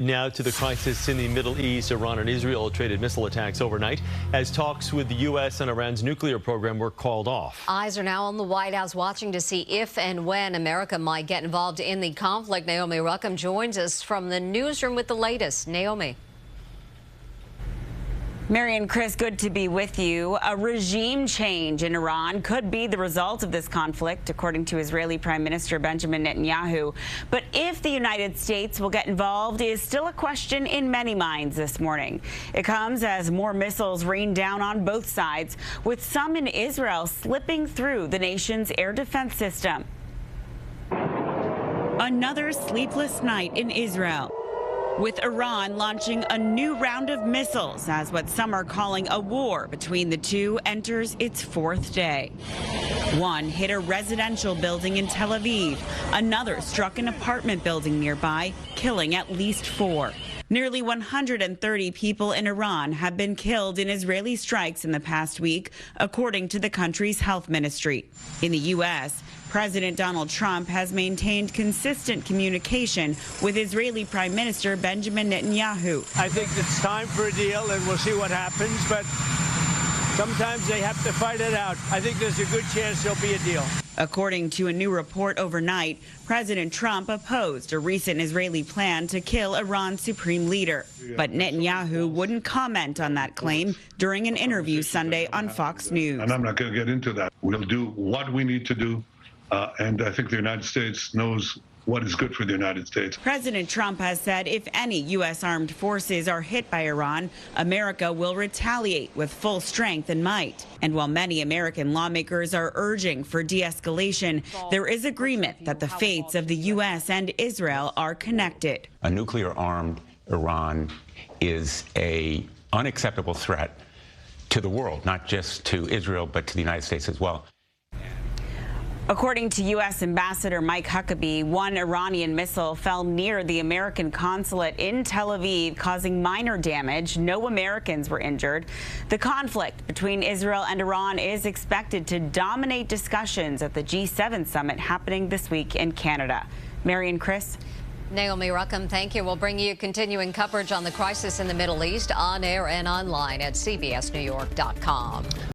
Now to the crisis in the Middle East. Iran and Israel traded missile attacks overnight as talks with the U.S. and Iran's nuclear program were called off. Eyes are now on the White House watching to see if and when America might get involved in the conflict. Naomi Ruchim joins us from the newsroom with the latest. Naomi. Mary and Chris, good to be with you. A regime change in Iran could be the result of this conflict, according to Israeli Prime Minister Benjamin Netanyahu. But if the United States will get involved is still a question in many minds this morning. It comes as more missiles rain down on both sides, with some in Israel slipping through the nation's air defense system. Another sleepless night in Israel, with Iran launching a new round of missiles as what some are calling a war between the two enters its fourth day. One hit a residential building in Tel Aviv. Another struck an apartment building nearby, killing at least 4. Nearly 130 people in Iran have been killed in Israeli strikes in the past week, according to the country's health ministry. In the U.S., President Donald Trump has maintained consistent communication with Israeli Prime Minister Benjamin Netanyahu. I think it's time for a deal, and we'll see what happens, but sometimes they have to fight it out. I think there's a good chance there'll be a deal. According to a new report overnight, President Trump opposed a recent Israeli plan to kill Iran's supreme leader. But Netanyahu wouldn't comment on that claim during an interview Sunday on Fox News. And I'm not going to get into that. We'll do what we need to do. And I think the United States knows what is good for the United States. President Trump has said if any U.S. armed forces are hit by Iran, America will retaliate with full strength and might. And while many American lawmakers are urging for de-escalation, there is agreement that the fates of the U.S. and Israel are connected. A nuclear-armed Iran is an unacceptable threat to the world, not just to Israel, but to the United States as well. According to U.S. Ambassador Mike Huckabee, one Iranian missile fell near the American consulate in Tel Aviv, causing minor damage. No Americans were injured. The conflict between Israel and Iran is expected to dominate discussions at the G7 summit happening this week in Canada. Mary and Chris. Naomi Ruchim, thank you. We'll bring you continuing coverage on the crisis in the Middle East on air and online at CBSNewYork.com.